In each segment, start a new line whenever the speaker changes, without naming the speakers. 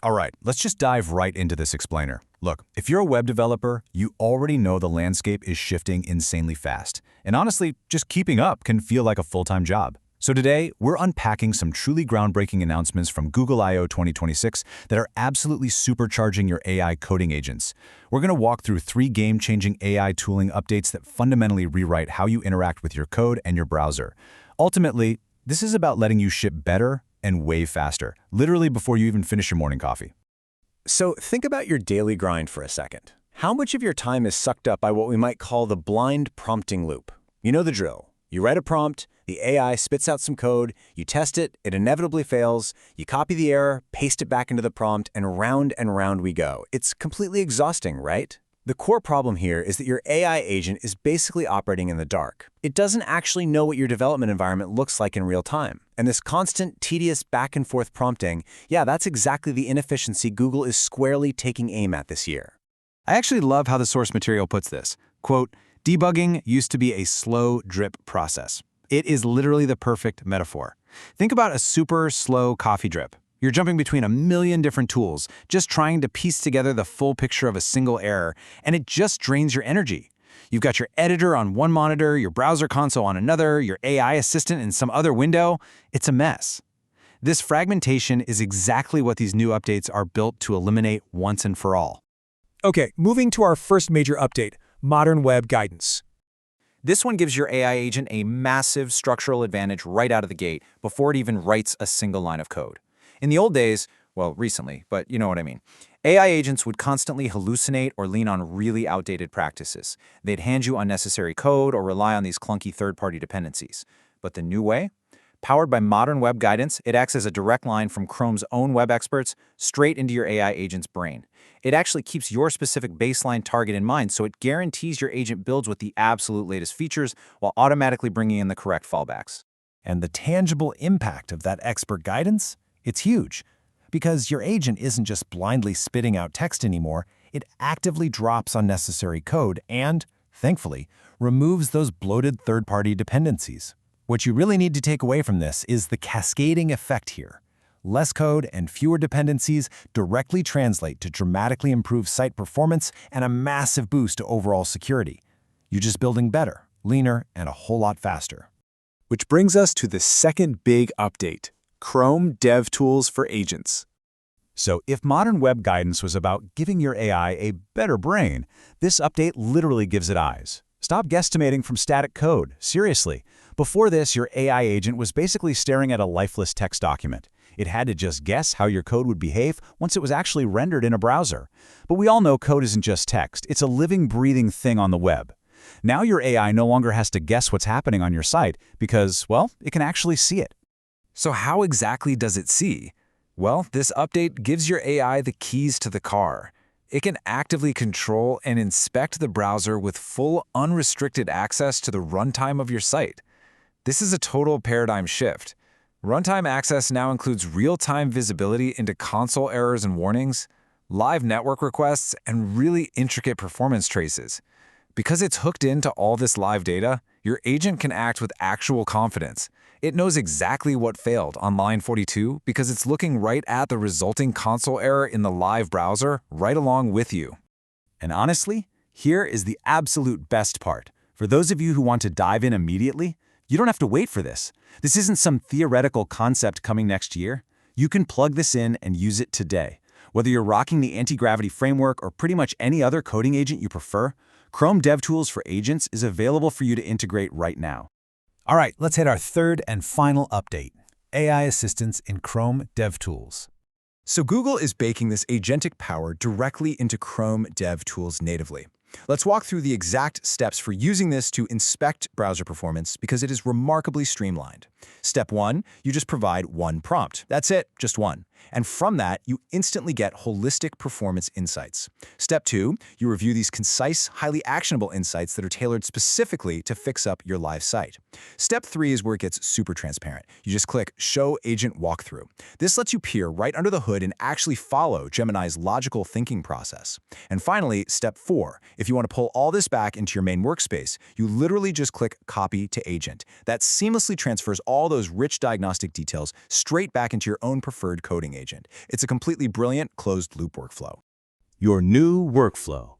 All right, let's just dive right into this explainer. Look, if you're a web developer, you already know the landscape is shifting insanely fast. And honestly, just keeping up can feel like a full-time job. So today, we're unpacking some truly groundbreaking announcements from Google I/O 2026 that are absolutely supercharging your AI coding agents. We're going to walk through 3 game-changing AI tooling updates that fundamentally rewrite how you interact with your code and your browser. Ultimately, this is about letting you ship better and way faster, literally before you even finish your morning coffee.
So think about your daily grind for a second. How much of your time is sucked up by what we might call the blind prompting loop? You know the drill. You write a prompt, the AI spits out some code, you test it, it inevitably fails, you copy the error, paste it back into the prompt, and round we go. It's completely exhausting, right? The core problem here is that your AI agent is basically operating in the dark. It doesn't actually know what your development environment looks like in real time. And this constant, tedious back and forth prompting, yeah, that's exactly the inefficiency Google is squarely taking aim at this year.
I actually love how the source material puts this. Quote, "Debugging used to be a slow drip process." It is literally the perfect metaphor. Think about a super slow coffee drip. You're jumping between a million different tools, just trying to piece together the full picture of a single error, and it just drains your energy. You've got your editor on one monitor, your browser console on another, your AI assistant in some other window. It's a mess. This fragmentation is exactly what these new updates are built to eliminate once and for all.
Okay, moving to our first major update, Modern Web Guidance.
This one gives your AI agent a massive structural advantage right out of the gate before it even writes a single line of code. In the old days, well, recently, but you know what I mean, AI agents would constantly hallucinate or lean on really outdated practices. They'd hand you unnecessary code or rely on these clunky third-party dependencies. But the new way? Powered by modern web guidance, it acts as a direct line from Chrome's own web experts straight into your AI agent's brain. It actually keeps your specific baseline target in mind, so it guarantees your agent builds with the absolute latest features while automatically bringing in the correct fallbacks.
And the tangible impact of that expert guidance? It's huge. Because your agent isn't just blindly spitting out text anymore, it actively drops unnecessary code and, thankfully, removes those bloated third-party dependencies. What you really need to take away from this is the cascading effect here. Less code and fewer dependencies directly translate to dramatically improved site performance and a massive boost to overall security. You're just building better, leaner, and a whole lot faster.
Which brings us to the second big update, Chrome DevTools for agents.
So if modern web guidance was about giving your AI a better brain, this update literally gives it eyes. Stop guesstimating from static code. Seriously. Before this, your AI agent was basically staring at a lifeless text document. It had to just guess how your code would behave once it was actually rendered in a browser. But we all know code isn't just text. It's a living, breathing thing on the web. Now your AI no longer has to guess what's happening on your site because, well, it can actually see it.
So how exactly does it see? Well, this update gives your AI the keys to the car. It can actively control and inspect the browser with full unrestricted access to the runtime of your site. This is a total paradigm shift. Runtime access now includes real-time visibility into console errors and warnings, live network requests, and really intricate performance traces. Because it's hooked into all this live data, your agent can act with actual confidence. It knows exactly what failed on line 42 because it's looking right at the resulting console error in the live browser right along with you.
And honestly, here is the absolute best part. For those of you who want to dive in immediately, you don't have to wait for this. This isn't some theoretical concept coming next year. You can plug this in and use it today. Whether you're rocking the anti-gravity framework or pretty much any other coding agent you prefer, Chrome DevTools for Agents is available for you to integrate right now.
All right, let's hit our third and final update, AI assistance in Chrome DevTools.
So Google is baking this agentic power directly into Chrome DevTools natively. Let's walk through the exact steps for using this to inspect browser performance because it is remarkably streamlined. Step 1, you just provide one prompt. That's it, just one. And from that, you instantly get holistic performance insights. Step 2, you review these concise, highly actionable insights that are tailored specifically to fix up your live site. Step 3 is where it gets super transparent. You just click Show Agent Walkthrough. This lets you peer right under the hood and actually follow Gemini's logical thinking process. And finally, Step 4, if you want to pull all this back into your main workspace, you literally just click Copy to Agent. That seamlessly transfers all those rich diagnostic details straight back into your own preferred coding coding agent. It's a completely brilliant closed-loop workflow.
Your new workflow.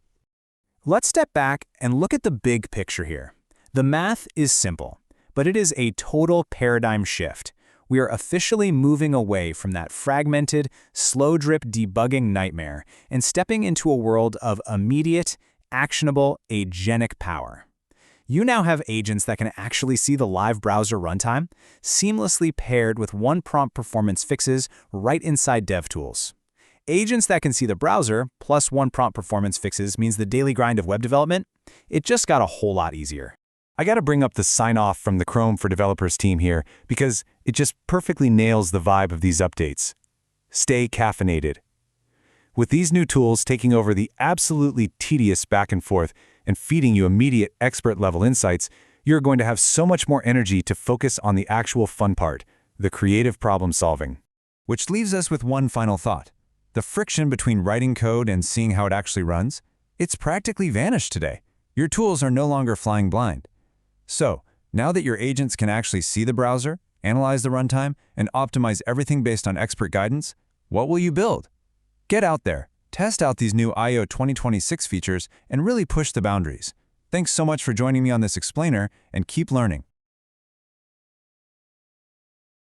Let's step back and look at the big picture here. The math is simple, but it is a total paradigm shift. We are officially moving away from that fragmented, slow-drip debugging nightmare and stepping into a world of immediate, actionable, agentic power. You now have agents that can actually see the live browser runtime, seamlessly paired with one-prompt performance fixes right inside DevTools. Agents that can see the browser plus one-prompt performance fixes means the daily grind of web development, it just got a whole lot easier.
I got to bring up the sign-off from the Chrome for Developers team here because it just perfectly nails the vibe of these updates. Stay caffeinated. With these new tools taking over the absolutely tedious back and forth and feeding you immediate expert-level insights, you're going to have so much more energy to focus on the actual fun part, the creative problem-solving.
Which leaves us with one final thought. The friction between writing code and seeing how it actually runs, it's practically vanished today. Your tools are no longer flying blind. So, now that your agents can actually see the browser, analyze the runtime, and optimize everything based on expert guidance, what will you build? Get out there, test out these new I/O 2026 features, and really push the boundaries. Thanks so much for joining me on this explainer, and keep learning.